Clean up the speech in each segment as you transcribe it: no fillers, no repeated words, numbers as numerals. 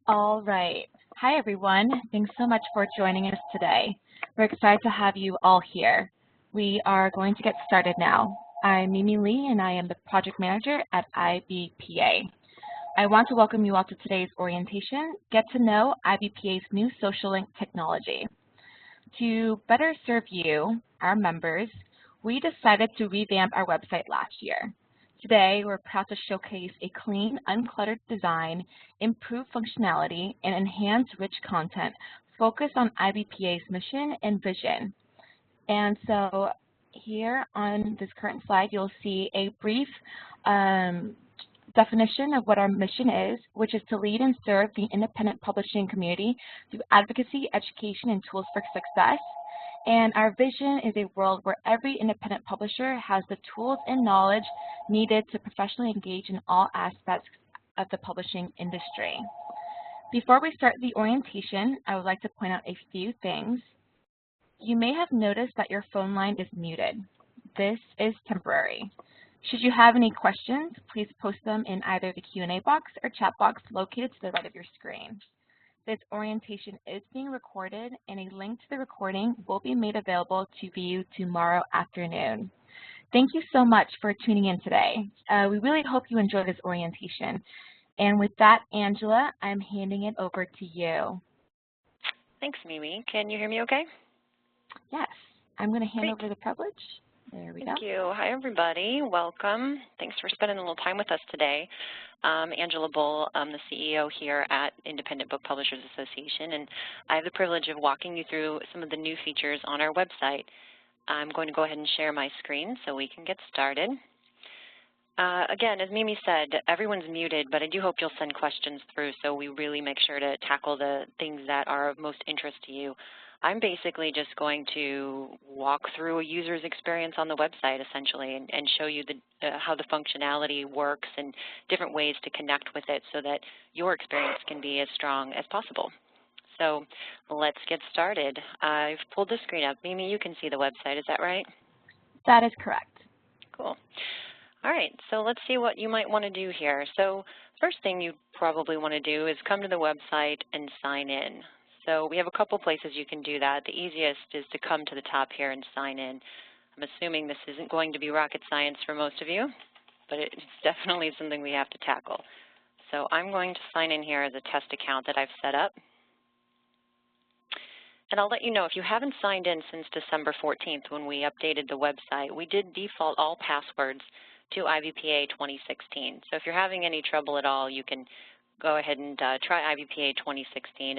All right. Hi, everyone. Thanks so much for joining us today. We're excited to have you all here. We are going to get started now. I'm Mimi Lee, and I am the project manager at IBPA. I want to welcome you all to today's orientation, Get to Know IBPA's new SocialLink technology. To better serve you, our members, we decided to revamp our website last year. Today, we're proud to showcase a clean, uncluttered design, improved functionality, and enhanced rich content focused on IBPA's mission and vision. And so here on this current slide, you'll see a brief definition of what our mission is, which is to lead and serve the independent publishing community through advocacy, education, and tools for success. And our vision is a world where every independent publisher has the tools and knowledge needed to professionally engage in all aspects of the publishing industry. Before we start the orientation, I would like to point out a few things. You may have noticed that your phone line is muted. This is temporary. Should you have any questions, please post them in either the Q&A box or chat box located to the right of your screen. This orientation is being recorded, and a link to the recording will be made available to view tomorrow afternoon. Thank you so much for tuning in today. We really hope you enjoy this orientation. And with that, Angela, I'm handing it over to you. Thanks, Mimi. Can you hear me okay? Yes. I'm going to hand over the privilege. There we go. Thank you. Hi, everybody. Welcome. Thanks for spending a little time with us today. I'm Angela Bull. I'm the CEO here at Independent Book Publishers Association, and I have the privilege of walking you through some of the new features on our website. I'm going to go ahead and share my screen so we can get started. Again, as Mimi said, everyone's muted, but I do hope you'll send questions through so we really make sure to tackle the things that are of most interest to you. I'm basically just going to walk through a user's experience on the website, essentially, and show you how the functionality works and different ways to connect with it so that your experience can be as strong as possible. So let's get started. I've pulled the screen up. Mimi, you can see the website. Is that right? That is correct. Cool. All right, so let's see what you might want to do here. So first thing you probably want to do is come to the website and sign in. So we have a couple places you can do that. The easiest is to come to the top here and sign in. I'm assuming this isn't going to be rocket science for most of you, but it's definitely something we have to tackle. So I'm going to sign in here as a test account that I've set up. And I'll let you know, if you haven't signed in since December 14th when we updated the website, we did default all passwords to IBPA 2016. So if you're having any trouble at all, you can go ahead and try IBPA 2016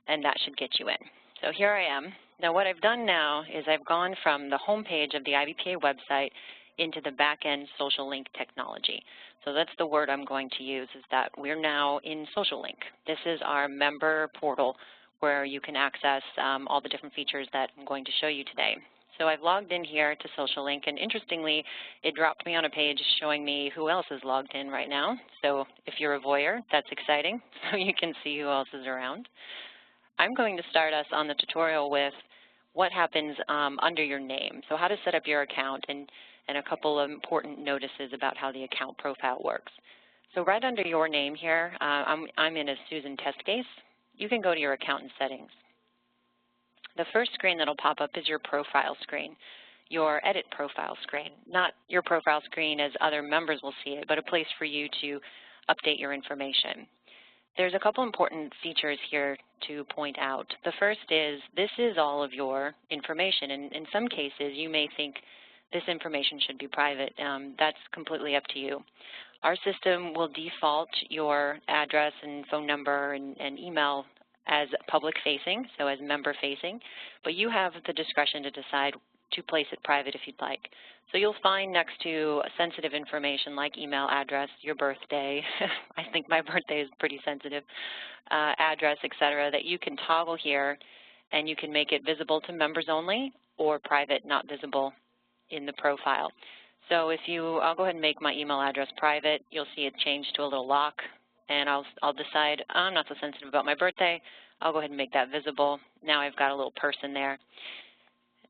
and that should get you in. So here I am. Now what I've done now is I've gone from the home page of the IBPA website into the back-end SocialLink technology. So that's the word I'm going to use, is that we're now in SocialLink. This is our member portal where you can access all the different features that I'm going to show you today. So I've logged in here to SocialLink, and interestingly, it dropped me on a page showing me who else is logged in right now. So if you're a voyeur, that's exciting, so you can see who else is around. I'm going to start us on the tutorial with what happens under your name. So how to set up your account and a couple of important notices about how the account profile works. So right under your name here, I'm in as Susan Testcase. You can go to your account and settings. The first screen that'll pop up is your profile screen, your edit profile screen. Not your profile screen as other members will see it, but a place for you to update your information. There's a couple important features here to point out. The first is this is all of your information, and in some cases you may think this information should be private. That's completely up to you. Our system will default your address and phone number and email as public-facing, so as member-facing, but you have the discretion to decide to place it private if you'd like. So you'll find next to sensitive information like email address, your birthday, I think my birthday is pretty sensitive, address, etc., that you can toggle here and you can make it visible to members only or private, not visible in the profile. So if I'll go ahead and make my email address private, you'll see it change to a little lock, and I'll decide I'm not so sensitive about my birthday. I'll go ahead and make that visible. Now I've got a little person there.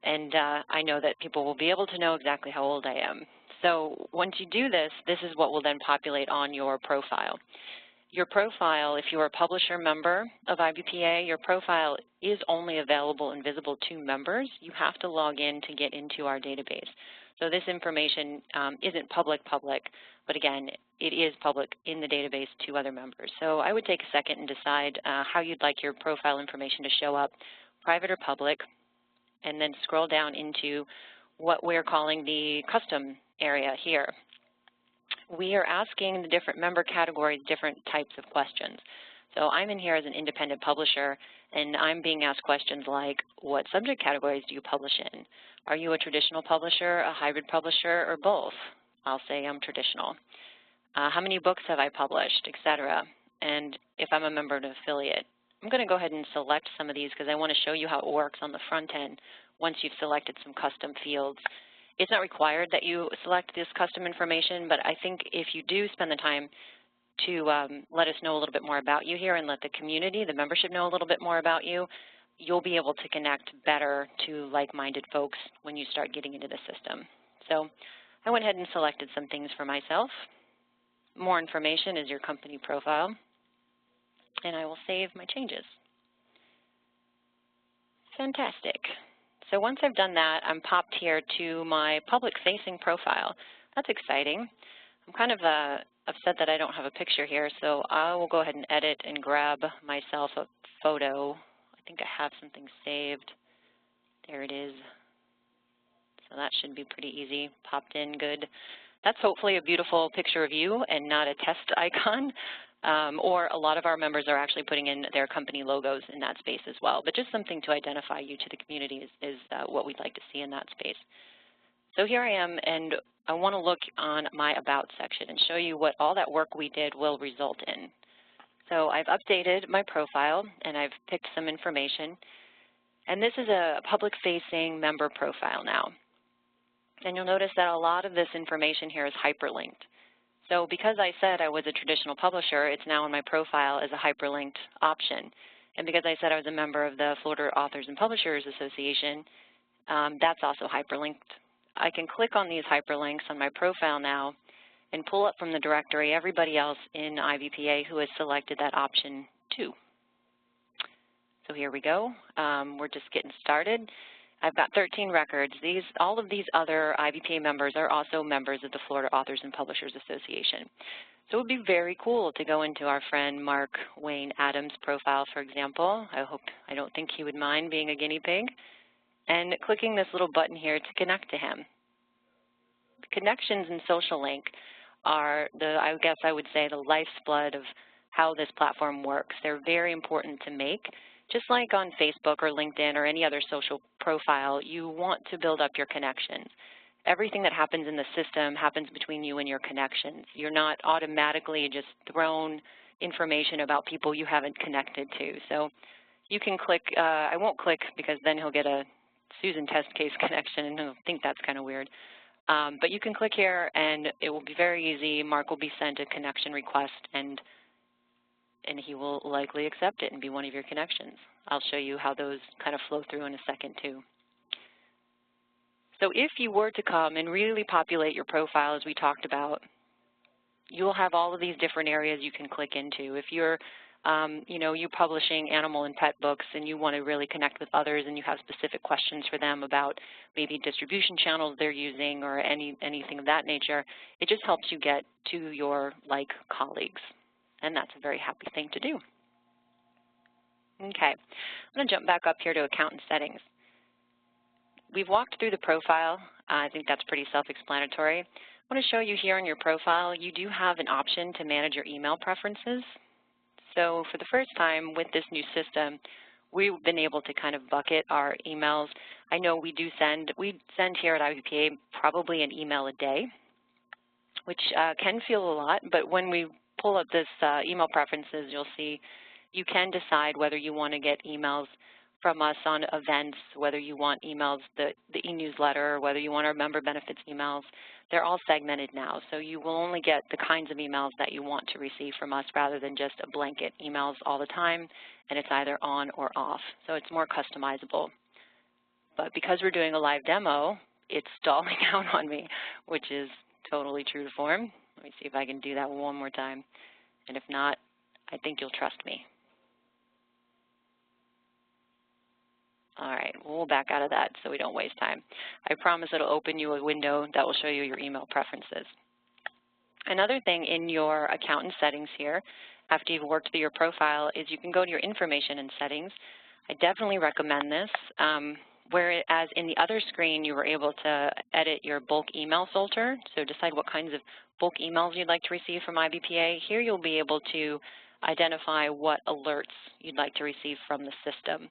And I know that people will be able to know exactly how old I am. So once you do this, this is what will then populate on your profile. Your profile, if you're a publisher member of IBPA, your profile is only available and visible to members. You have to log in to get into our database. So this information isn't public, but again, it is public in the database to other members. So I would take a second and decide how you'd like your profile information to show up, private or public, and then scroll down into what we're calling the custom area here. We are asking the different member categories different types of questions. So I'm in here as an independent publisher, and I'm being asked questions like, what subject categories do you publish in? Are you a traditional publisher, a hybrid publisher, or both? I'll say I'm traditional. How many books have I published, etc. And if I'm a member of an affiliate. I'm going to go ahead and select some of these because I want to show you how it works on the front end once you've selected some custom fields. It's not required that you select this custom information, but I think if you do spend the time to let us know a little bit more about you here and let the community, the membership, know a little bit more about you, you'll be able to connect better to like-minded folks when you start getting into the system. So I went ahead and selected some things for myself. More information is your company profile, and I will save my changes. Fantastic. So once I've done that, I'm popped here to my public-facing profile. That's exciting. I'm kind of upset that I don't have a picture here, so I will go ahead and edit and grab myself a photo. I think I have something saved. There it is. So that should be pretty easy. Popped in, good. That's hopefully a beautiful picture of you and not a test icon. Or a lot of our members are actually putting in their company logos in that space as well. But just something to identify you to the community is what we'd like to see in that space. So here I am, and I want to look on my About section and show you what all that work we did will result in. So I've updated my profile, and I've picked some information. And this is a public-facing member profile now. And you'll notice that a lot of this information here is hyperlinked. So because I said I was a traditional publisher, it's now in my profile as a hyperlinked option. And because I said I was a member of the Florida Authors and Publishers Association, that's also hyperlinked. I can click on these hyperlinks on my profile now and pull up from the directory everybody else in IBPA who has selected that option too. So here we go. We're just getting started. I've got 13 records. All of these other IBPA members are also members of the Florida Authors and Publishers Association. So it would be very cool to go into our friend Mark Wayne Adams' profile, for example. I don't think he would mind being a guinea pig. And clicking this little button here to connect to him. Connections in SocialLink are I guess I would say, the lifeblood of how this platform works. They're very important to make. Just like on Facebook or LinkedIn or any other social profile, you want to build up your connections. Everything that happens in the system happens between you and your connections. You're not automatically just thrown information about people you haven't connected to. So you can click, I won't click because then he'll get a Susan test case connection and he'll think that's kind of weird. But you can click here and it will be very easy. Mark will be sent a connection request and he will likely accept it and be one of your connections. I'll show you how those kind of flow through in a second too. So if you were to come and really populate your profile as we talked about, you'll have all of these different areas you can click into. If you're, you're publishing animal and pet books and you want to really connect with others and you have specific questions for them about maybe distribution channels they're using or anything of that nature, it just helps you get to your like colleagues. And that's a very happy thing to do. Okay, I'm going to jump back up here to account and settings. We've walked through the profile. I think that's pretty self-explanatory. I want to show you here on your profile, you do have an option to manage your email preferences. So for the first time with this new system, we've been able to kind of bucket our emails. I know we send here at IBPA probably an email a day, which can feel a lot, but when we pull up this email preferences, you'll see you can decide whether you want to get emails from us on events, whether you want emails, the e-newsletter, whether you want our member benefits emails. They're all segmented now, so you will only get the kinds of emails that you want to receive from us rather than just a blanket emails all the time, and it's either on or off. So it's more customizable. But because we're doing a live demo, it's stalling out on me, which is totally true to form. Let me see if I can do that one more time. And if not, I think you'll trust me. All right, we'll back out of that so we don't waste time. I promise it'll open you a window that will show you your email preferences. Another thing in your account and settings here, after you've worked through your profile, is you can go to your information and settings. I definitely recommend this. Whereas in the other screen, you were able to edit your bulk email filter, so decide what kinds of bulk emails you'd like to receive from IBPA. Here you'll be able to identify what alerts you'd like to receive from the system.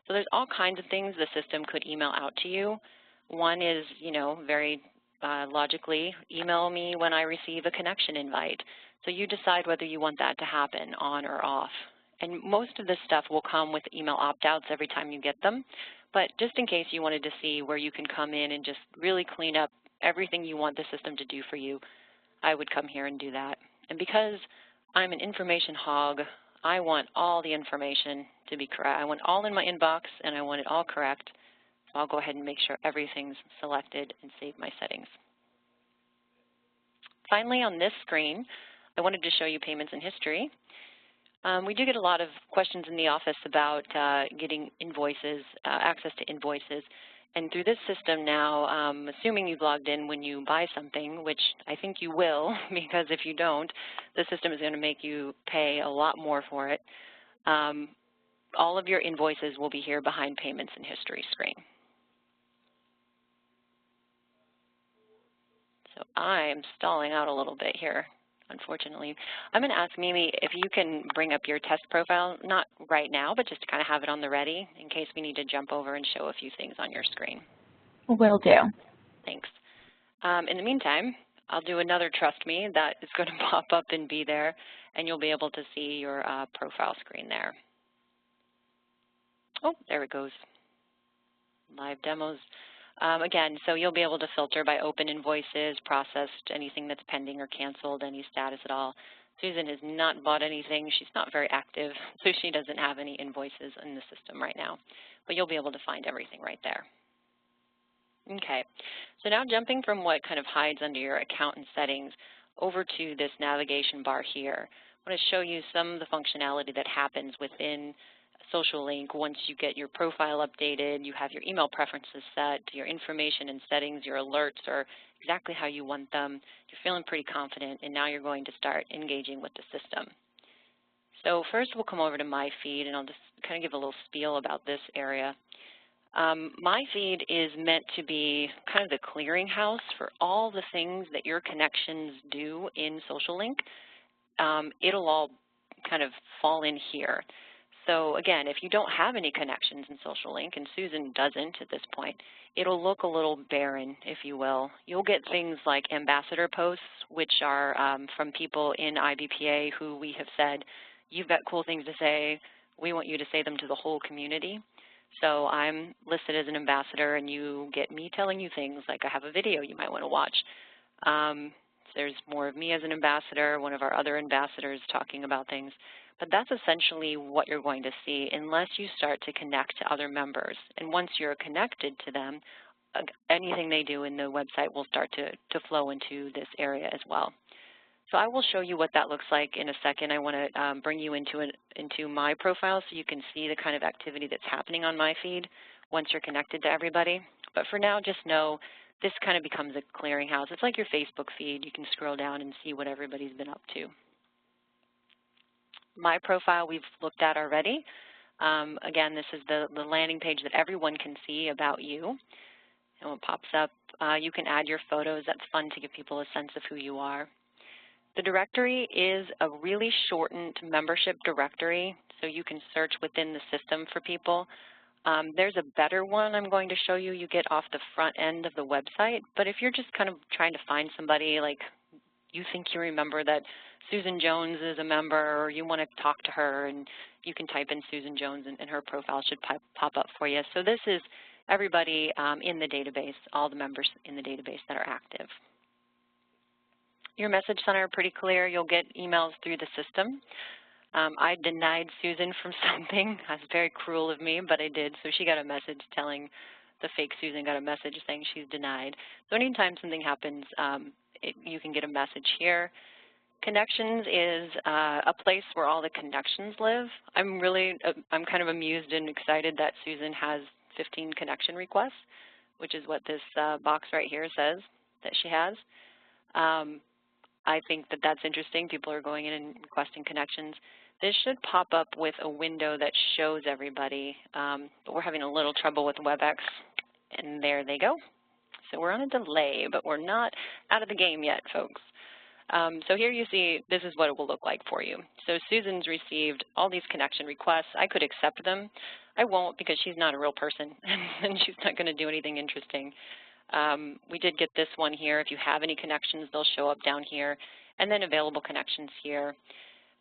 So there's all kinds of things the system could email out to you. One is, very logically, email me when I receive a connection invite. So you decide whether you want that to happen, on or off. And most of this stuff will come with email opt-outs every time you get them. But just in case you wanted to see where you can come in and just really clean up everything you want the system to do for you, I would come here and do that. And because I'm an information hog, I want all the information to be correct. I want all in my inbox, and I want it all correct. So I'll go ahead and make sure everything's selected and save my settings. Finally, on this screen, I wanted to show you payments and history. We do get a lot of questions in the office about getting invoices, access to invoices. And through this system now, assuming you've logged in when you buy something, which I think you will, because if you don't, the system is going to make you pay a lot more for it. All of your invoices will be here behind Payments and History screen. So I'm stalling out a little bit here, unfortunately. I'm going to ask Mimi if you can bring up your test profile, not right now, but just to kind of have it on the ready in case we need to jump over and show a few things on your screen. Will do. Thanks. In the meantime, I'll do another Trust Me that is going to pop up and be there, and you'll be able to see your profile screen there. Oh, there it goes. Live demos. Again, so you'll be able to filter by open invoices, processed, anything that's pending or canceled, any status at all. Susan has not bought anything. She's not very active, so she doesn't have any invoices in the system right now. But you'll be able to find everything right there. Okay, so now jumping from what kind of hides under your account and settings over to this navigation bar here. I want to show you some of the functionality that happens within SocialLink once you get your profile updated, you have your email preferences set, your information and settings, your alerts are exactly how you want them. You're feeling pretty confident, and now you're going to start engaging with the system. So first we'll come over to My Feed, and I'll just kind of give a little spiel about this area. My Feed is meant to be kind of the clearinghouse for all the things that your connections do in SocialLink. It'll all kind of fall in here. So again, if you don't have any connections in SocialLink, and Susan doesn't at this point, it'll look a little barren, if you will. You'll get things like ambassador posts, which are from people in IBPA who we have said, you've got cool things to say, we want you to say them to the whole community. So I'm listed as an ambassador, and you get me telling you things like I have a video you might want to watch. There's more of me as an ambassador, one of our other ambassadors talking about things. But that's essentially what you're going to see unless you start to connect to other members. And once you're connected to them, anything they do in the website will start to flow into this area as well. So I will show you what that looks like in a second. I want to bring you into my profile so you can see the kind of activity that's happening on my feed once you're connected to everybody. But for now, just know this kind of becomes a clearinghouse. It's like your Facebook feed. You can scroll down and see what everybody's been up to. My profile we've looked at already. Again, this is the landing page that everyone can see about you. And when it pops up, you can add your photos. That's fun to give people a sense of who you are. The directory is a really shortened membership directory, so you can search within the system for people. There's a better one I'm going to show you. You get off the front end of the website, but if you're just kind of trying to find somebody, like you think you remember that Susan Jones is a member, or you want to talk to her, and you can type in Susan Jones, and her profile should pop up for you. So this is everybody in the database, all the members in the database that are active. Your message center, pretty clear. You'll get emails through the system. I denied Susan from something. That's very cruel of me, but I did. So she got a message telling the fake Susan got a message saying she's denied. So anytime something happens, you can get a message here. Connections is a place where all the connections live. I'm kind of amused and excited that Susan has 15 connection requests, which is what this box right here says that she has. I think that that's interesting. People are going in and requesting connections. This should pop up with a window that shows everybody, but we're having a little trouble with WebEx, and there they go. So we're on a delay, but we're not out of the game yet, folks. So here you see this is what it will look like for you. So Susan's received all these connection requests. I could accept them. I won't because she's not a real person and she's not going to do anything interesting. We did get this one here. If you have any connections, they'll show up down here, and then available connections here.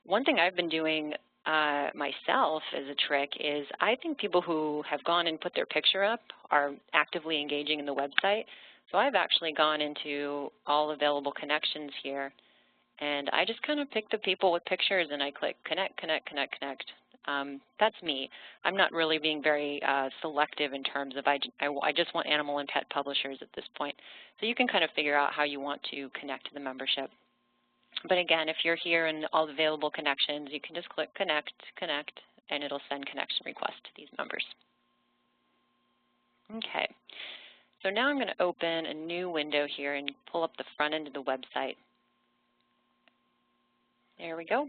One thing I've been doing myself as a trick is I think people who have gone and put their picture up are actively engaging in the website. So I've actually gone into all available connections here, and I just kind of pick the people with pictures and I click connect, connect, connect, connect. That's me. I'm not really being very selective in terms of I just want animal and pet publishers at this point. So you can kind of figure out how you want to connect to the membership. But again, if you're here in all available connections, you can just click connect, connect, and it'll send connection requests to these members. Okay. So now I'm going to open a new window here and pull up the front end of the website. There we go.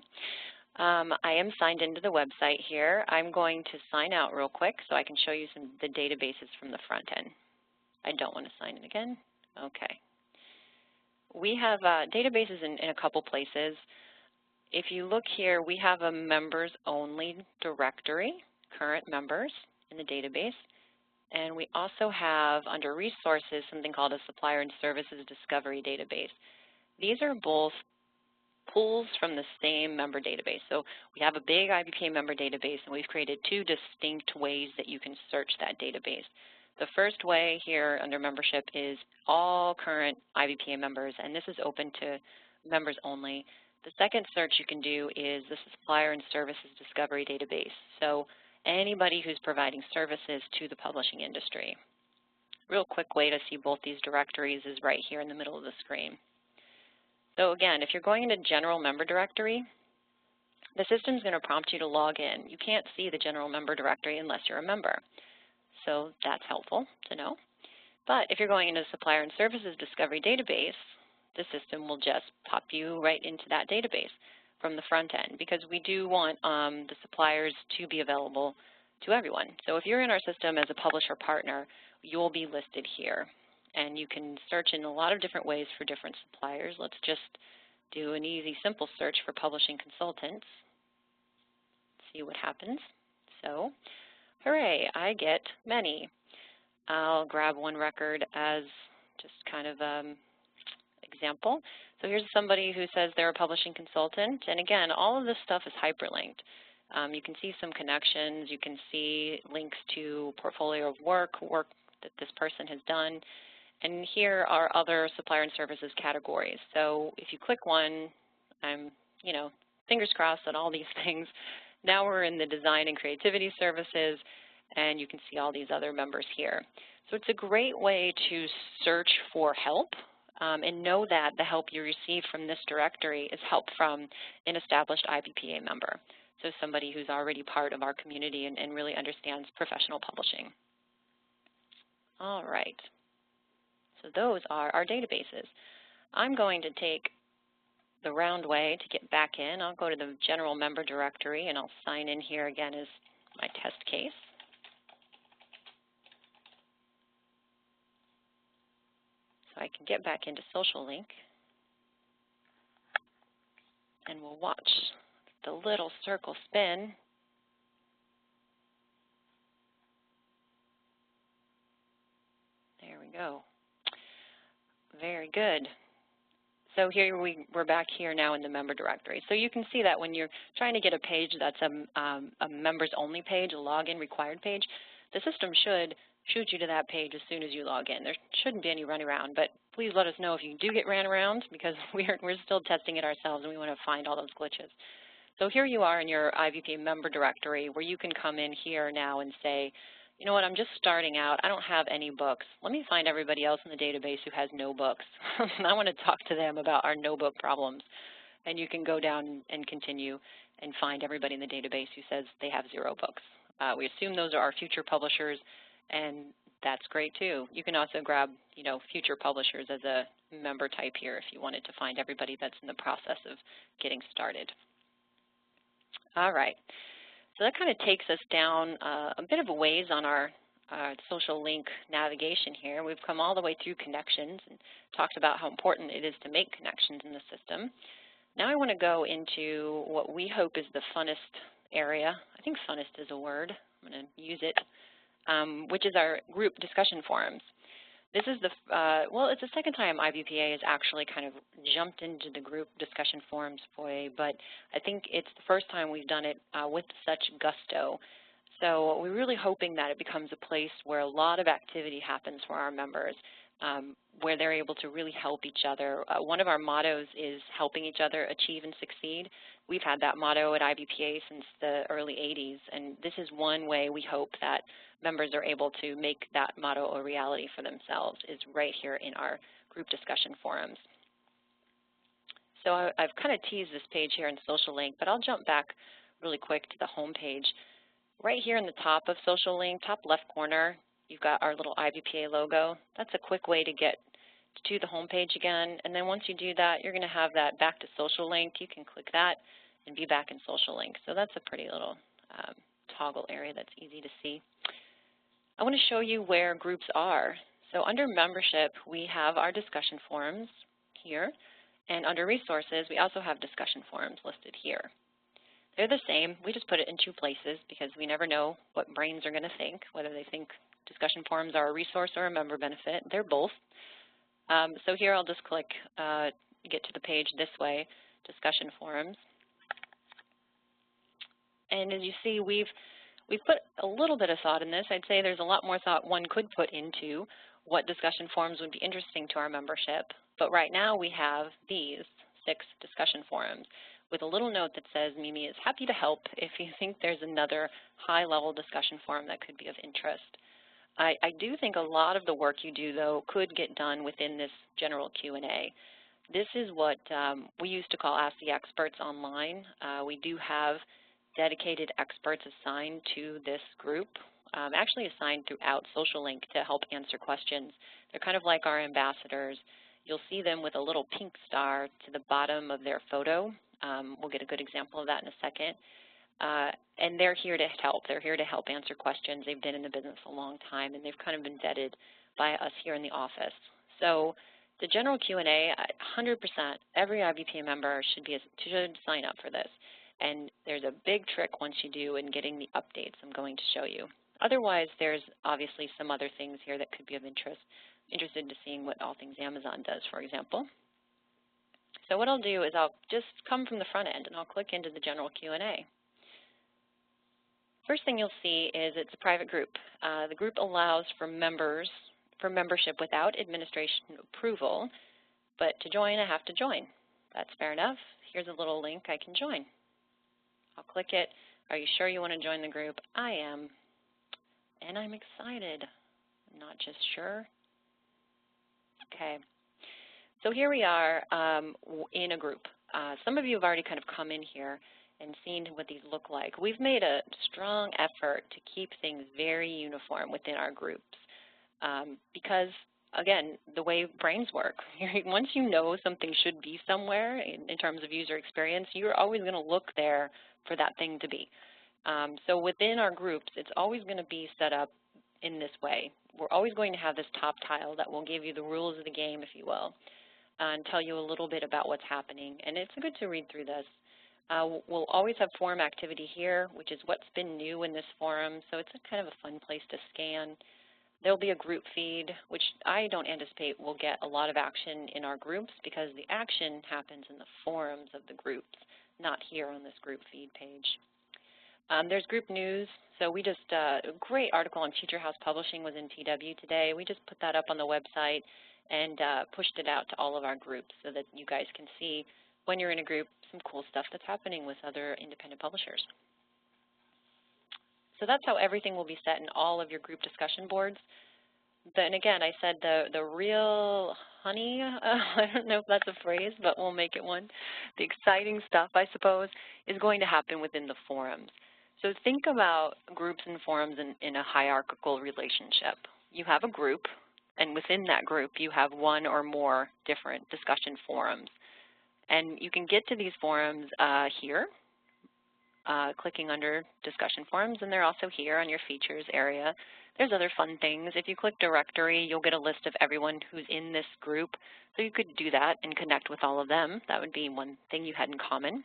I am signed into the website here. I'm going to sign out real quick so I can show you some of the databases from the front end. I don't want to sign in again. Okay. We have databases in a couple places. If you look here, we have a members-only directory, current members in the database. And we also have, under resources, something called a supplier and services discovery database. These are both pulls from the same member database. So we have a big IBPA member database, and we've created two distinct ways that you can search that database. The first way here under membership is all current IBPA members, and this is open to members only. The second search you can do is the supplier and services discovery database. So anybody who's providing services to the publishing industry. Real quick way to see both these directories is right here in the middle of the screen. So again, if you're going into general member directory, the system's going to prompt you to log in. You can't see the general member directory unless you're a member. So that's helpful to know. But if you're going into the supplier and services discovery database, the system will just pop you right into that database from the front end, because we do want the suppliers to be available to everyone. So if you're in our system as a publisher partner, you'll be listed here. And you can search in a lot of different ways for different suppliers. Let's just do an easy, simple search for publishing consultants. See what happens. So, hooray, I get many. I'll grab one record as just kind of example. So here's somebody who says they're a publishing consultant, and again, all of this stuff is hyperlinked. You can see some connections, you can see links to portfolio of work that this person has done, and here are other supplier and services categories. So if you click one, I'm, fingers crossed on all these things. Now we're in the design and creativity services, and you can see all these other members here. So it's a great way to search for help. And know that the help you receive from this directory is help from an established IBPA member, so somebody who's already part of our community and really understands professional publishing. All right, so those are our databases. I'm going to take the round way to get back in. I'll go to the general member directory, and I'll sign in here again as my test case. I can get back into SocialLink, and we'll watch the little circle spin. There we go. Very good. So here we're back here now in the member directory. So you can see that when you're trying to get a page that's a members-only page, a login required page, the system should shoot you to that page as soon as you log in. There shouldn't be any run around, but please let us know if you do get ran around, because we're still testing it ourselves and we want to find all those glitches. So here you are in your IBPA member directory, where you can come in here now and say, you know what, I'm just starting out. I don't have any books. Let me find everybody else in the database who has no books. I want to talk to them about our no book problems. and you can go down and continue and find everybody in the database who says they have 0 books. We assume those are our future publishers, and that's great too. You can also grab, future publishers as a member type here if you wanted to find everybody that's in the process of getting started. All right, so that kind of takes us down a bit of a ways on our SocialLink navigation here. We've come all the way through connections and talked about how important it is to make connections in the system. Now I want to go into what we hope is the funnest area. I think funnest is a word. I'm going to use it, which is our group discussion forums. This is the, well, it's the second time IBPA has actually kind of jumped into the group discussion forums foray, but I think it's the first time we've done it with such gusto. So we're really hoping that it becomes a place where a lot of activity happens for our members, where they're able to really help each other. One of our mottos is helping each other achieve and succeed. We've had that motto at IBPA since the early 80s, and this is one way we hope that members are able to make that motto a reality for themselves, is right here in our group discussion forums. So I've kind of teased this page here in SocialLink, but I'll jump back really quick to the home page. Right here in the top of SocialLink, top left corner, you've got our little IBPA logo. That's a quick way to get to the home page again. And then once you do that, you're going to have that back to SocialLink. You can click that and be back in SocialLink. So that's a pretty little toggle area that's easy to see. I want to show you where groups are. So under membership, we have our discussion forums here. And under resources, we also have discussion forums listed here. They're the same. We just put it in 2 places because we never know what brains are going to think, whether they think discussion forums are a resource or a member benefit. They're both. So here I'll just click get to the page this way, discussion forums. And as you see, we've put a little bit of thought in this. I'd say there's a lot more thought one could put into what discussion forums would be interesting to our membership. But right now we have these 6 discussion forums with a little note that says, Mimi is happy to help if you think there's another high-level discussion forum that could be of interest. I do think a lot of the work you do, though, could get done within this general Q&A. This is what we used to call Ask the Experts online. We do have dedicated experts assigned to this group, actually assigned throughout SocialLink to help answer questions. They're kind of like our ambassadors. You'll see them with a little pink star to the bottom of their photo. We'll get a good example of that in a second. And they're here to help. They're here to help answer questions. They've been in the business a long time, and they've kind of been vetted by us here in the office. So the general Q&A, 100%, every IBPA member should sign up for this. And there's a big trick once you do in getting the updates I'm going to show you. Otherwise, there's obviously some other things here that could be of interest. Interested in seeing what All Things Amazon does, for example. So what I'll do is I'll just come from the front end, and I'll click into the general Q&A. First thing you'll see is it's a private group. The group allows for membership without administration approval, but to join, I have to join. That's fair enough. Here's a little link I can join. I'll click it. Are you sure you want to join the group? I am, and I'm excited. I'm not just sure. Okay. So here we are in a group. Some of you have already kind of come in here and seen what these look like. We've made a strong effort to keep things very uniform within our groups because, again, the way brains work, once you know something should be somewhere in terms of user experience, you're always going to look there for that thing to be. So within our groups, it's always going to be set up in this way. We're always going to have this top tile that will give you the rules of the game, if you will, and tell you a little bit about what's happening. And it's good to read through this. We'll always have forum activity here, which is what's been new in this forum, so it's a kind of a fun place to scan. There'll be a group feed, which I don't anticipate will get a lot of action in our groups because the action happens in the forums of the groups, not here on this group feed page. There's group news. So we just, a great article on Future House Publishing was in TW today. We just put that up on the website and pushed it out to all of our groups so that you guys can see when you're in a group some cool stuff that's happening with other independent publishers. So that's how everything will be set in all of your group discussion boards. And again, I said the real honey, I don't know if that's a phrase, but we'll make it one. The exciting stuff, I suppose, is going to happen within the forums. So think about groups and forums in a hierarchical relationship. You have a group, and within that group, you have one or more different discussion forums. And you can get to these forums here, clicking under discussion forums, and they're also here on your features area. There's other fun things. If you click directory, you'll get a list of everyone who's in this group. So you could do that and connect with all of them. That would be one thing you had in common.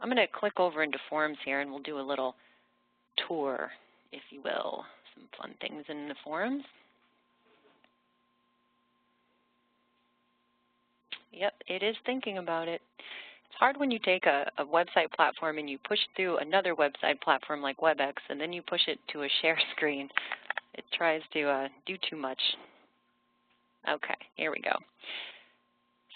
I'm going to click over into forums here, and we'll do a little tour, if you will, some fun things in the forums. Yep, it is thinking about it. It's hard when you take a website platform and you push through another website platform like WebEx, and then you push it to a share screen. It tries to do too much. Okay, here we go.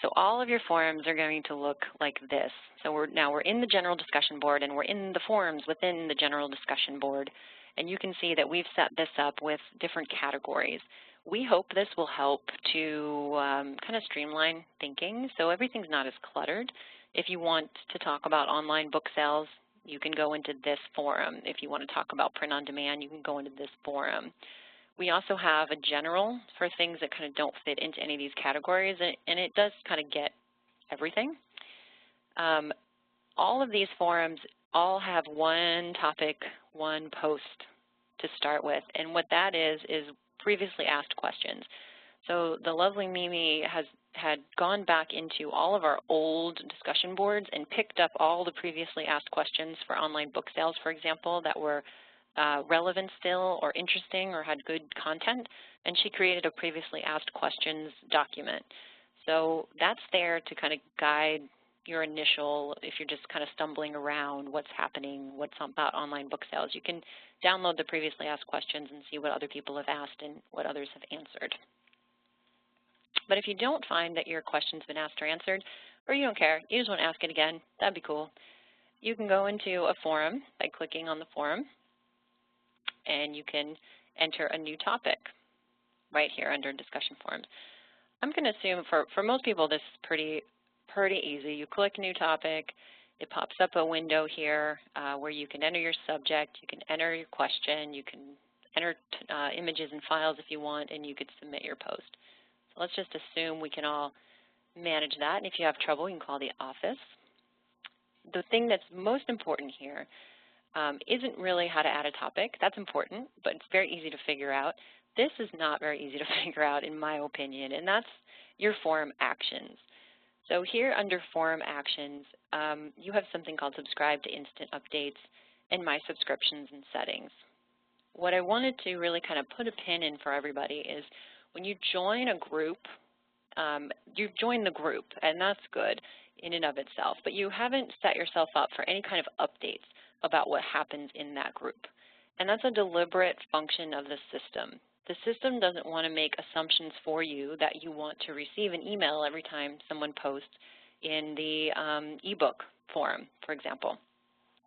So all of your forums are going to look like this. So now we're in the general discussion board, and we're in the forums within the general discussion board. And you can see that we've set this up with different categories. We hope this will help to kind of streamline thinking, so everything's not as cluttered. If you want to talk about online book sales, you can go into this forum. If you want to talk about print on demand, you can go into this forum. We also have a general for things that kind of don't fit into any of these categories, and it does kind of get everything. All of these forums all have one topic, one post to start with, and what that is previously asked questions. So the lovely Mimi had gone back into all of our old discussion boards and picked up all the previously asked questions for online book sales, for example, that were relevant still or interesting or had good content, and she created a previously asked questions document. So that's there to kind of guide your initial, if you're just kind of stumbling around what's happening, what's about online book sales. You can download the previously asked questions and see what other people have asked and what others have answered. But if you don't find that your question's been asked or answered, or you don't care, you just want to ask it again, that'd be cool. You can go into a forum by clicking on the forum, and you can enter a new topic right here under discussion forums. I'm going to assume for most people this is pretty easy. You click new topic, it pops up a window here where you can enter your subject, you can enter your question, you can enter images and files if you want, and you could submit your post. So let's just assume we can all manage that, and if you have trouble, you can call the office. The thing that's most important here isn't really how to add a topic. That's important, but it's very easy to figure out. This is not very easy to figure out, in my opinion, and that's your forum actions. So here under forum actions, you have something called subscribe to instant updates and my subscriptions and settings. What I wanted to really kind of put a pin in for everybody is when you join a group, you've joined the group, and that's good in and of itself, but you haven't set yourself up for any kind of updates about what happens in that group. And that's a deliberate function of the system. The system doesn't want to make assumptions for you that you want to receive an email every time someone posts in the ebook forum, for example.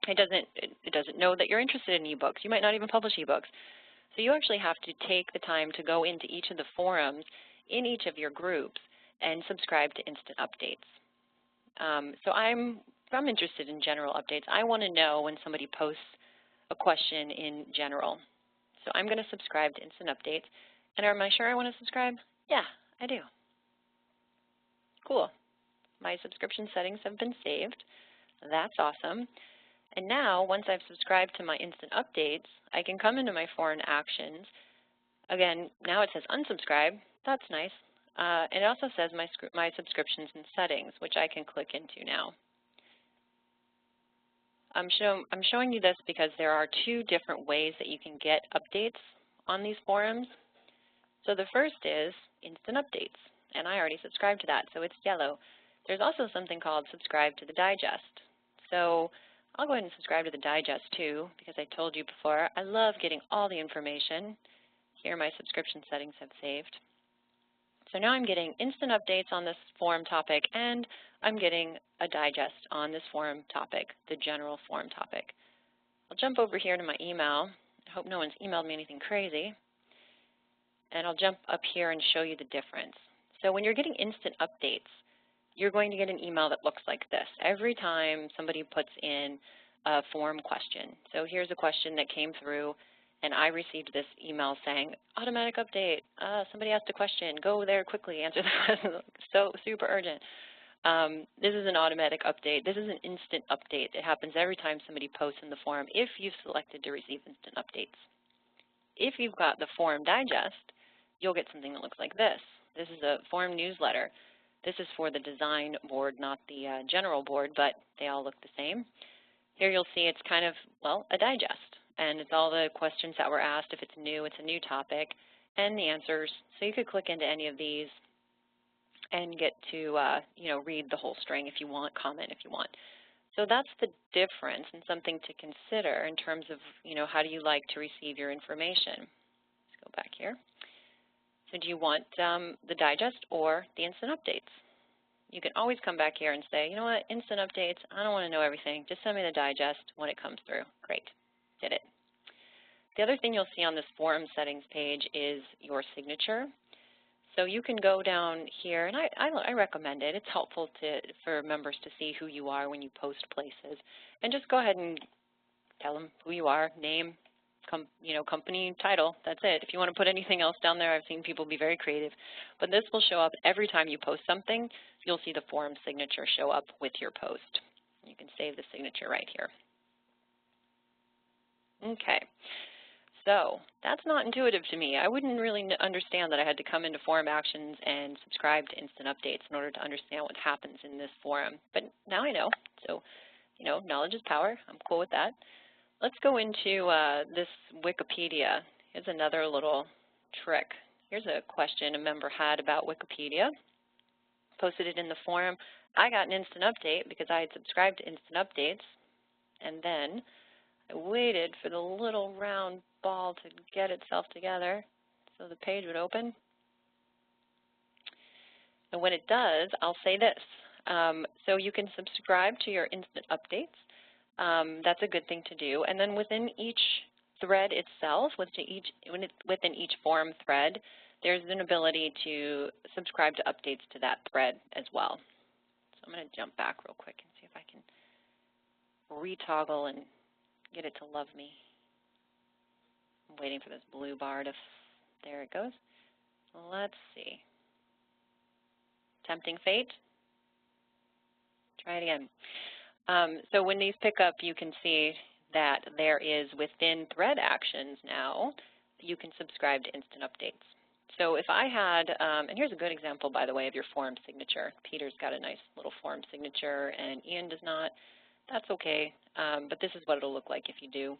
It doesn't know that you're interested in ebooks. You might not even publish ebooks. So you actually have to take the time to go into each of the forums in each of your groups and subscribe to instant updates. So I'm interested in general updates. I want to know when somebody posts a question in general. So I'm going to subscribe to instant updates. And am I sure I want to subscribe? Yeah, I do. Cool. My subscription settings have been saved. That's awesome. And now, once I've subscribed to my instant updates, I can come into my foreign actions. Again, now it says unsubscribe. That's nice. And it also says my subscriptions and settings, which I can click into now. I'm showing you this because there are two different ways that you can get updates on these forums. So the first is instant updates, and I already subscribed to that, so it's yellow. There's also something called subscribe to the digest. So I'll go ahead and subscribe to the digest too, because I told you before, I love getting all the information. Here my subscription settings have saved. So now I'm getting instant updates on this forum topic, and I'm getting a digest on this forum topic, the general forum topic. I'll jump over here to my email. I hope no one's emailed me anything crazy. And I'll jump up here and show you the difference. So when you're getting instant updates, you're going to get an email that looks like this every time somebody puts in a form question. So here's a question that came through, and I received this email saying, automatic update, somebody asked a question, go there quickly, answer the question, so super urgent. This is an automatic update. This is an instant update. It happens every time somebody posts in the forum if you've selected to receive instant updates. If you've got the forum digest, you'll get something that looks like this. This is a forum newsletter. This is for the design board, not the general board, but they all look the same. Here you'll see it's kind of, well, a digest, and it's all the questions that were asked. If it's new, it's a new topic, and the answers. So you could click into any of these and get to, read the whole string if you want, comment if you want. So that's the difference and something to consider in terms of, how do you like to receive your information. Let's go back here. So do you want the digest or the instant updates? You can always come back here and say, you know what, instant updates, I don't want to know everything. Just send me the digest when it comes through. Great, did it. The other thing you'll see on this forum settings page is your signature. So you can go down here, and I recommend it. It's helpful for members to see who you are when you post places. And just go ahead and tell them who you are, name, company title, that's it. If you want to put anything else down there, I've seen people be very creative. But this will show up every time you post something. You'll see the forum signature show up with your post. You can save the signature right here. Okay. So that's not intuitive to me. I wouldn't really understand that I had to come into forum actions and subscribe to instant updates in order to understand what happens in this forum. But now I know. So, knowledge is power. I'm cool with that. Let's go into this Wikipedia. Here's another little trick. Here's a question a member had about Wikipedia. Posted it in the forum. I got an instant update because I had subscribed to instant updates, and then I waited for the little round ball to get itself together so the page would open. And when it does, I'll say this. So you can subscribe to your instant updates. That's a good thing to do. And then within each thread itself, within each forum thread, there's an ability to subscribe to updates to that thread as well. So I'm going to jump back real quick and see if I can retoggle and get it to love me. I'm waiting for this blue bar to, there it goes. Let's see. Tempting fate. Try it again. So when these pick up, you can see that there is within thread actions now, you can subscribe to instant updates. So if I had, and here's a good example, by the way, of your forum signature. Peter's got a nice little forum signature, and Ian does not. That's okay, but this is what it'll look like if you do.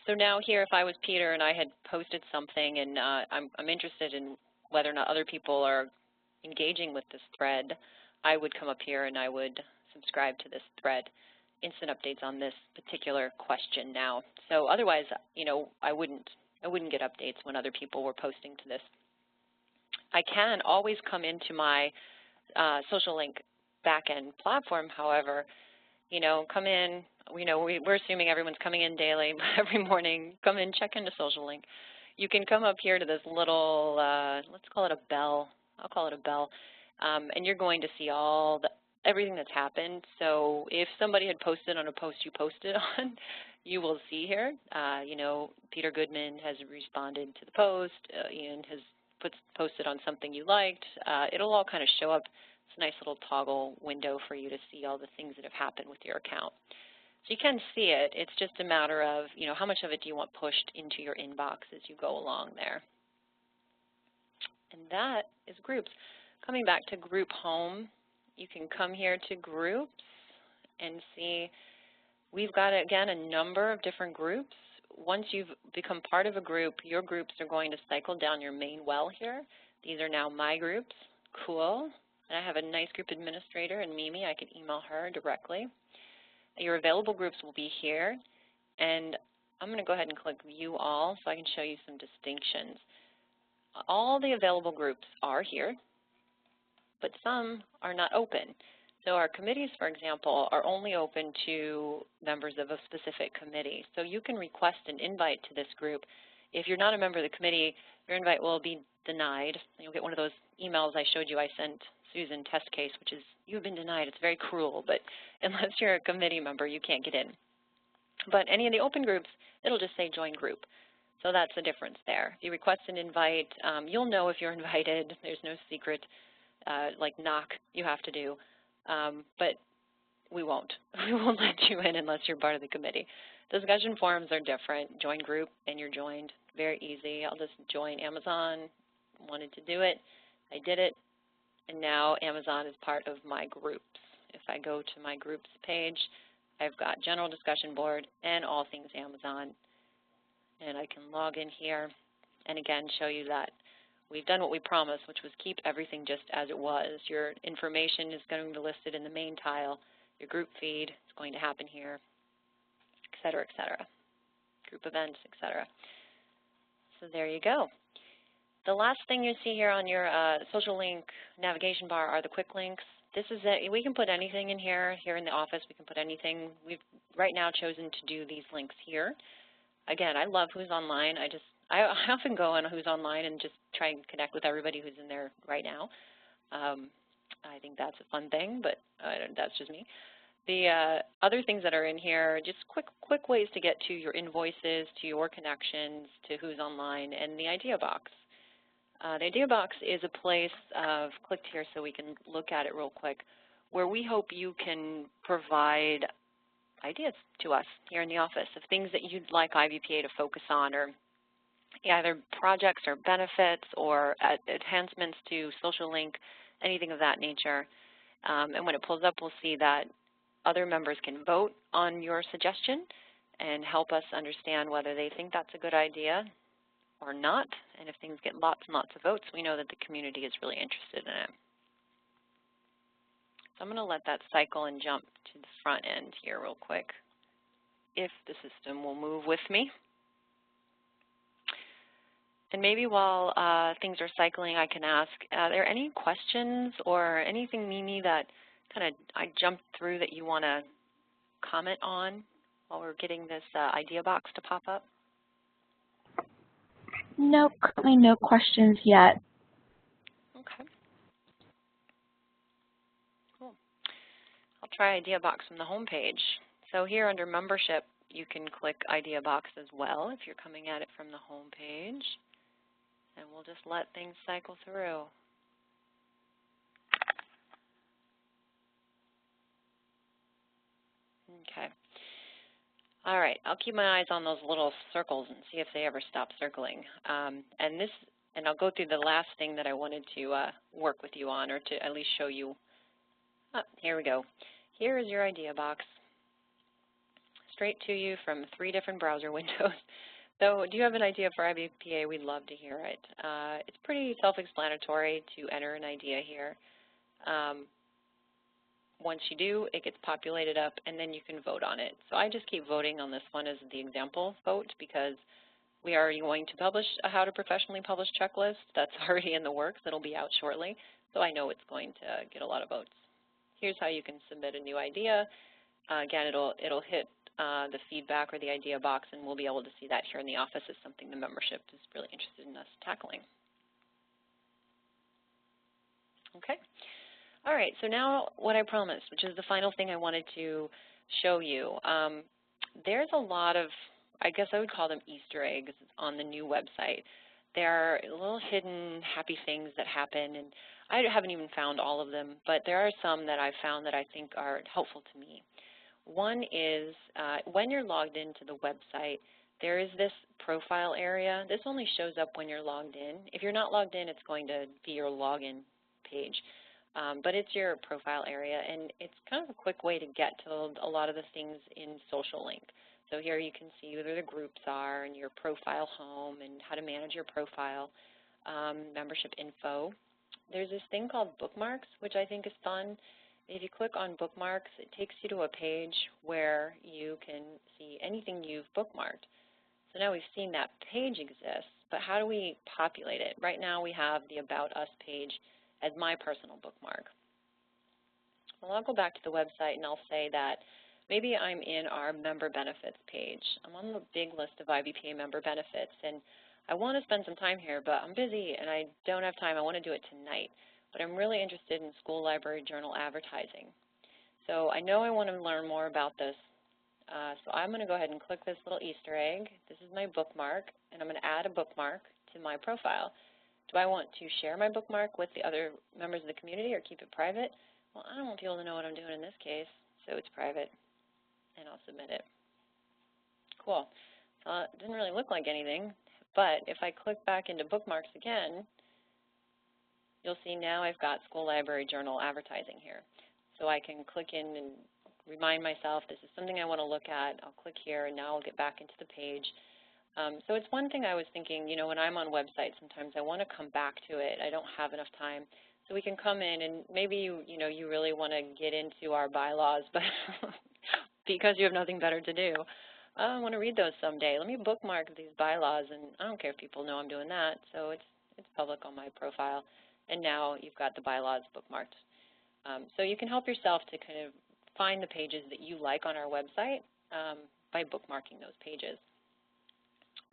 So now here, if I was Peter and I had posted something and I'm interested in whether or not other people are engaging with this thread, I would come up here and I would subscribe to this thread, instant updates on this particular question now. So otherwise, I wouldn't get updates when other people were posting to this. I can always come into my SocialLink backend platform, however, come in, we're assuming everyone's coming in daily, every morning, come in, check into SocialLink. You can come up here to this little, let's call it a bell, I'll call it a bell, and you're going to see everything that's happened. So if somebody had posted on a post you posted on, you will see here, Peter Goodman has responded to the post, Ian has posted on something you liked. It'll all kind of show up. It's a nice little toggle window for you to see all the things that have happened with your account. So you can see it. It's just a matter of, how much of it do you want pushed into your inbox as you go along there. And that is groups. Coming back to group home, you can come here to groups and see we've got, again, a number of different groups. Once you've become part of a group, your groups are going to cycle down your main well here. These are now my groups. Cool. And I have a nice group administrator, and Mimi, I can email her directly. Your available groups will be here, and I'm going to go ahead and click View All so I can show you some distinctions. All the available groups are here, but some are not open. So our committees, for example, are only open to members of a specific committee. So you can request an invite to this group If you're not a member of the committee, your invite will be denied. You'll get one of those emails I showed you I sent Susan test case, which is, you've been denied. It's very cruel, but unless you're a committee member, you can't get in. But any of the open groups, it'll just say join group. So that's the difference there. If you request an invite, you'll know if you're invited. There's no secret like knock you have to do. But we won't. We won't let you in unless you're part of the committee. Discussion forums are different. Join group and you're joined. Very easy. I'll just join Amazon. Wanted to do it. I did it. And now Amazon is part of my groups. If I go to my groups page, I've got general discussion board and all things Amazon. And I can log in here and again show you that we've done what we promised, which was keep everything just as it was. Your information is going to be listed in the main tile. Your group feed is going to happen here, et cetera, group events, et cetera. So there you go. The last thing you see here on your SocialLink navigation bar are the quick links. This is it. We can put anything in here. Here in the office, we can put anything. We've right now chosen to do these links here. Again, I love Who's Online. I often go on Who's Online and just try and connect with everybody who's in there right now. I think that's a fun thing, but that's just me. The other things that are in here, just quick ways to get to your invoices, to your connections, to Who's Online, and the idea box. The idea box is a place, I've clicked here so we can look at it real quick, where we hope you can provide ideas to us here in the office of things that you'd like IBPA to focus on, or either projects or benefits or enhancements to SocialLink, anything of that nature. And when it pulls up, we'll see that other members can vote on your suggestion and help us understand whether they think that's a good idea or not. And if things get lots and lots of votes, we know that the community is really interested in it. So I'm going to let that cycle and jump to the front end here real quick, if the system will move with me. And maybe while things are cycling, I can ask, are there any questions or anything, Mimi, that kind of I jumped through that you want to comment on while we're getting this idea box to pop up? No, currently no questions yet. Okay. Cool. I'll try idea box from the home page. So here under membership, you can click idea box as well if you're coming at it from the home page. And we'll just let things cycle through. Okay. All right, I'll keep my eyes on those little circles and see if they ever stop circling. And I'll go through the last thing that I wanted to work with you on, or to at least show you. Here we go. Here is your idea box, straight to you from 3 different browser windows. So do you have an idea for IBPA? We'd love to hear it. It's pretty self-explanatory to enter an idea here. Once you do, it gets populated up, and then you can vote on it. So I just keep voting on this one as the example vote because we are going to publish a How to Professionally Publish checklist that's already in the works. It'll be out shortly, so I know it's going to get a lot of votes. Here's how you can submit a new idea. Again, it'll hit the feedback or the idea box, and we'll be able to see that here in the office as something the membership is really interested in us tackling. Okay. All right, so now what I promised, which is the final thing I wanted to show you. There's a lot of, I guess I would call them Easter eggs on the new website. There are little hidden happy things that happen, and I haven't even found all of them, but there are some that I've found that I think are helpful to me. One is when you're logged into the website, there is this profile area. This only shows up when you're logged in. If you're not logged in, it's going to be your login page. But it's your profile area, and it's kind of a quick way to get to a lot of the things in SocialLink. So here you can see where the groups are and your profile home and how to manage your profile, membership info. There's this thing called bookmarks, which I think is fun. If you click on bookmarks, it takes you to a page where you can see anything you've bookmarked. So now we've seen that page exists, but how do we populate it? Right now we have the About Us page as my personal bookmark. Well, I'll go back to the website and I'll say that maybe I'm in our member benefits page. I'm on the big list of IBPA member benefits, and I want to spend some time here, but I'm busy and I don't have time. I want to do it tonight, but I'm really interested in school library journal advertising. So I know I want to learn more about this. So I'm going to go ahead and click this little Easter egg. This is my bookmark, and I'm going to add a bookmark to my profile. Do I want to share my bookmark with the other members of the community or keep it private? Well, I don't want people to know what I'm doing in this case, so it's private, and I'll submit it. Cool. It didn't really look like anything, but if I click back into bookmarks again, you'll see now I've got school library journal advertising here. So I can click in and remind myself this is something I want to look at. I'll click here, and now I'll get back into the page. So it's one thing I was thinking, you know, when I'm on websites, sometimes I want to come back to it. I don't have enough time. So we can come in, and maybe you really want to get into our bylaws, but because you have nothing better to do, I want to read those someday. Let me bookmark these bylaws, and I don't care if people know I'm doing that. So it's public on my profile, and now you've got the bylaws bookmarked. So you can help yourself to kind of find the pages that you like on our website by bookmarking those pages.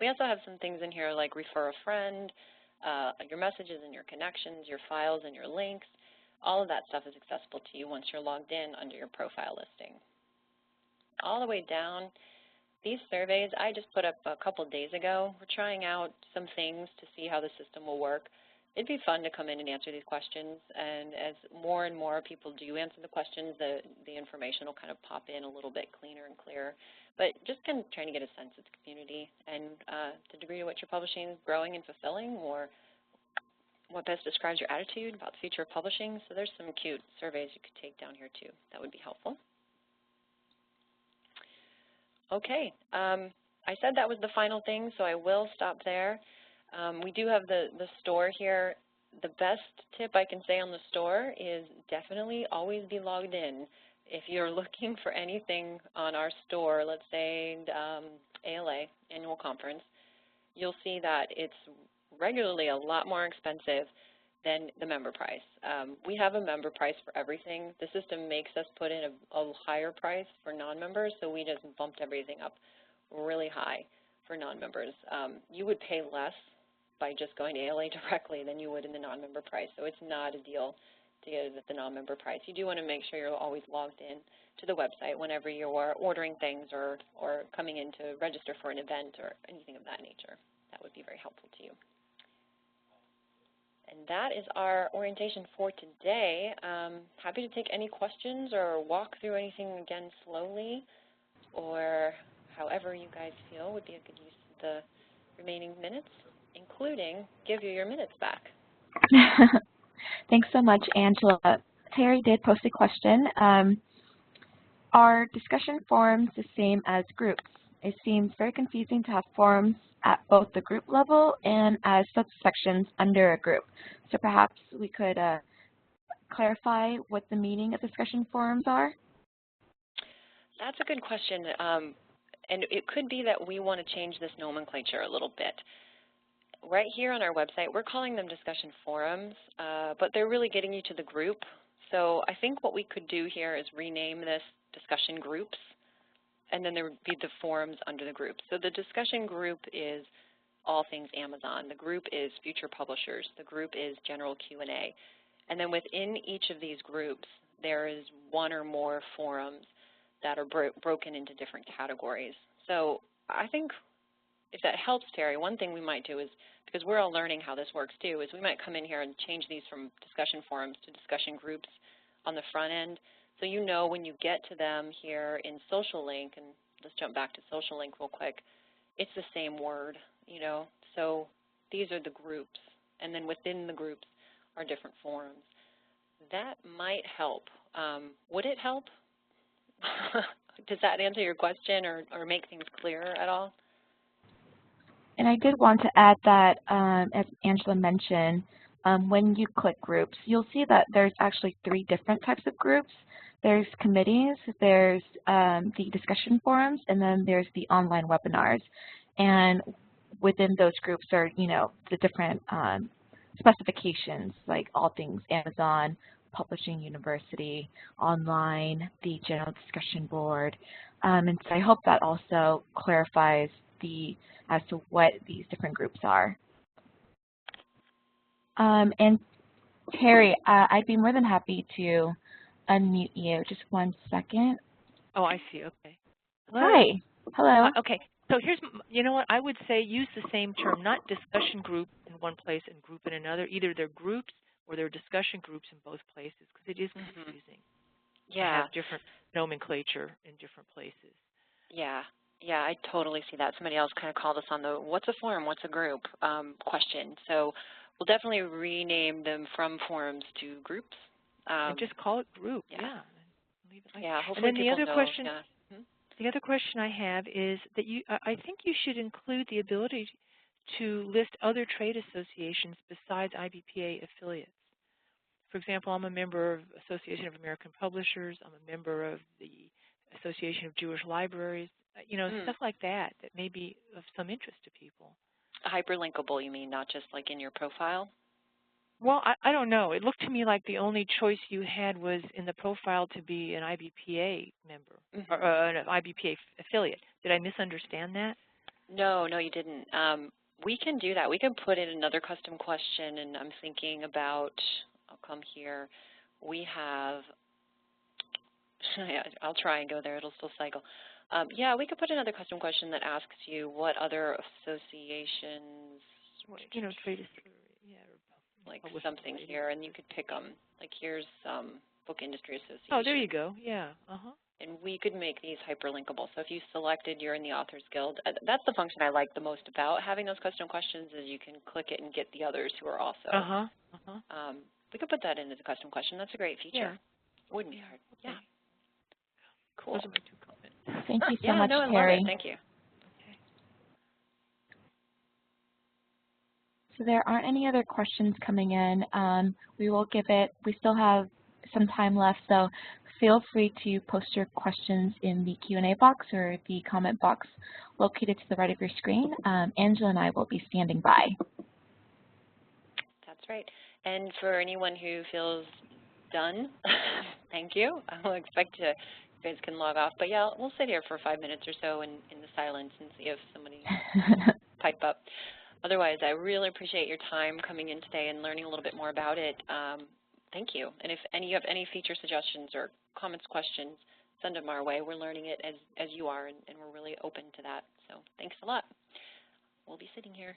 We also have some things in here like refer a friend, your messages and your connections, your files and your links. All of that stuff is accessible to you once you're logged in under your profile listing. All the way down, these surveys I just put up a couple days ago. We're trying out some things to see how the system will work. It'd be fun to come in and answer these questions, and as more and more people do answer the questions, the information will kind of pop in a little bit cleaner and clearer. But just kind of trying to get a sense of the community and the degree to which you're publishing is growing and fulfilling, or what best describes your attitude about the future of publishing. So there's some cute surveys you could take down here too. That would be helpful. Okay, I said that was the final thing, so I will stop there. We do have the store here. The best tip I can say on the store is definitely always be logged in. If you're looking for anything on our store, let's say ALA, Annual Conference, you'll see that it's regularly a lot more expensive than the member price. We have a member price for everything. The system makes us put in a higher price for non-members, so we just bumped everything up really high for non-members. You would pay less by just going to ALA directly than you would in the non-member price, so it's not a deal to get it at the non-member price. You do want to make sure you're always logged in to the website whenever you are ordering things or coming in to register for an event or anything of that nature. That would be very helpful to you. And that is our orientation for today. Happy to take any questions or walk through anything again slowly, or however you guys feel would be a good use of the remaining minutes, including give you your minutes back. Thanks so much, Angela. Terry did post a question. Are discussion forums the same as groups? It seems very confusing to have forums at both the group level and as subsections under a group. So perhaps we could clarify what the meaning of discussion forums are? That's a good question. And it could be that we want to change this nomenclature a little bit. Right here on our website, we're calling them discussion forums, but they're really getting you to the group. So I think what we could do here is rename this discussion groups, and then there would be the forums under the group. So the discussion group is all things Amazon. The group is future publishers. The group is general Q&A. And then within each of these groups, there is one or more forums that are broken into different categories. So I think if that helps, Terry, one thing we might do is, because we're all learning how this works too, is we might come in here and change these from discussion forums to discussion groups on the front end. So you know when you get to them here in SocialLink, and let's jump back to SocialLink real quick, it's the same word, you know. So these are the groups, and then within the groups are different forums. That might help. Would it help? Does that answer your question or make things clearer at all? And I did want to add that, as Angela mentioned, when you click groups, you'll see that there's actually 3 different types of groups. There's committees, there's the discussion forums, and then there's the online webinars. And within those groups are, you know, the different specifications, like all things Amazon, Publishing University, online, the general discussion board. And so I hope that also clarifies as to what these different groups are. And Terry, I'd be more than happy to unmute you. Just one second. Oh, I see. Okay. Hello? Hi. Hello. Okay. So here's, you know what, I would say use the same term, not discussion group in one place and group in another. Either they're groups or they're discussion groups in both places, because it is confusing. Yeah. To have different nomenclature in different places. Yeah. Yeah, I totally see that. Somebody else kind of called us on the what's a forum, what's a group question. So we'll definitely rename them from forums to groups. And just call it group, yeah. Leave it like yeah, that. hopefully And then the other know, question, yeah. the other question I have is that I think you should include the ability to list other trade associations besides IBPA affiliates. For example, I'm a member of Association of American Publishers. I'm a member of the Association of Jewish Libraries. You know, stuff like that may be of some interest to people. Hyperlinkable, you mean, not just like in your profile? Well, I don't know. It looked to me like the only choice you had was in the profile to be an IBPA member or an IBPA affiliate. Did I misunderstand that? No, you didn't. We can do that. We can put in another custom question, and I'm thinking about, I'll come here. We have, I'll try and go there. It'll still cycle. Yeah, we could put another custom question that asks you what other associations, you know, trade like something here, and you could pick them. Like here's Book Industry Association. Oh, there you go. Yeah. And we could make these hyperlinkable. So if you selected you're in the Authors Guild, that's the function I like the most about having those custom questions is you can click it and get the others who are also. We could put that in as a custom question. That's a great feature. Yeah. Wouldn't be hard. Okay. Yeah. Cool. Those are my 2 comments. Thank you so much, I Terry. love it. Thank you. So there aren't any other questions coming in. We still have some time left, so feel free to post your questions in the Q&A box or the comment box located to the right of your screen. Angela and I will be standing by. That's right. And for anyone who feels done, thank you. I will expect you guys can log off. But yeah, we'll sit here for 5 minutes or so in the silence and see if somebody pipe up. Otherwise, I really appreciate your time coming in today and learning a little bit more about it. Thank you. And if you have any feature suggestions or comments, questions, send them our way. We're learning it as you are, and we're really open to that. So thanks a lot. We'll be sitting here.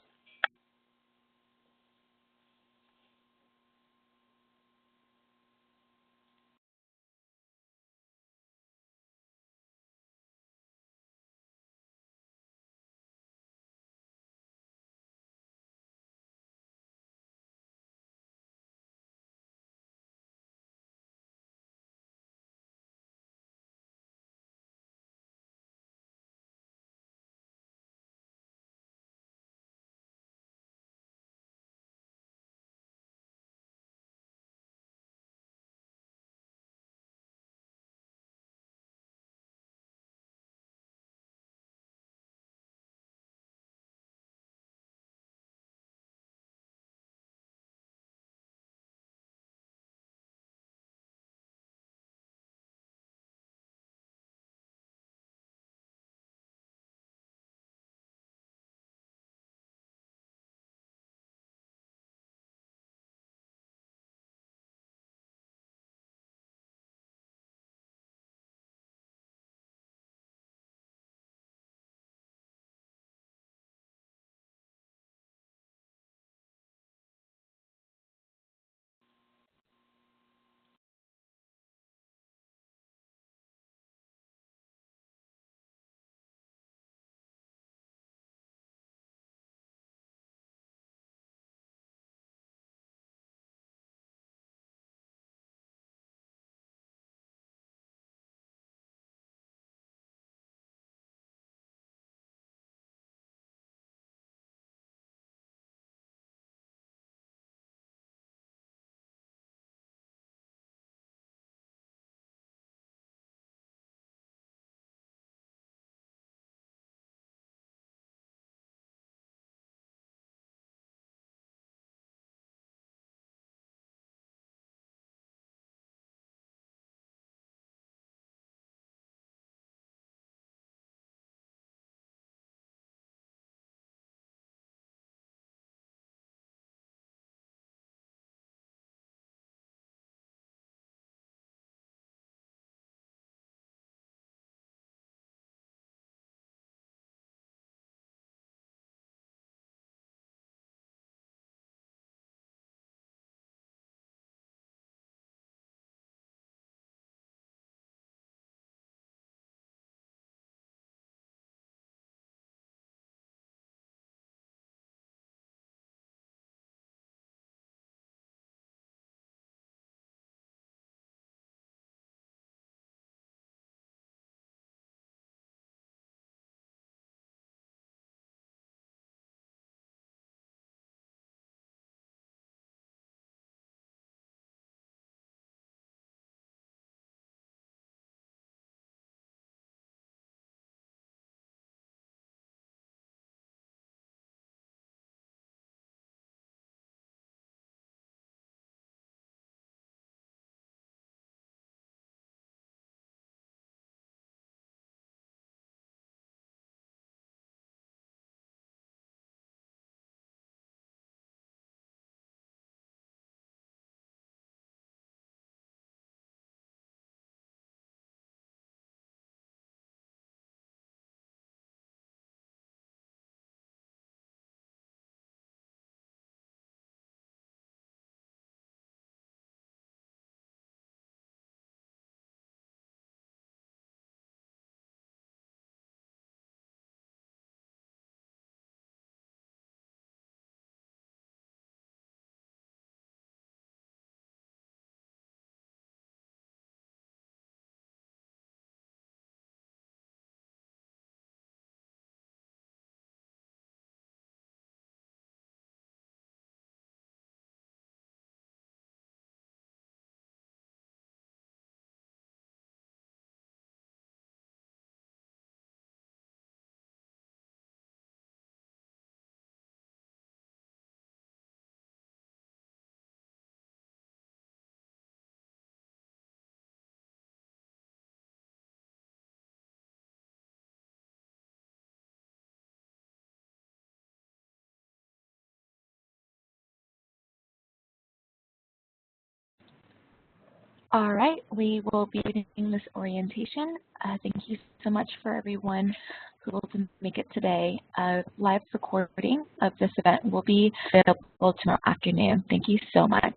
All right, we will be doing this orientation. Thank you so much for everyone who will make it today. A live recording of this event will be available tomorrow afternoon. Thank you so much.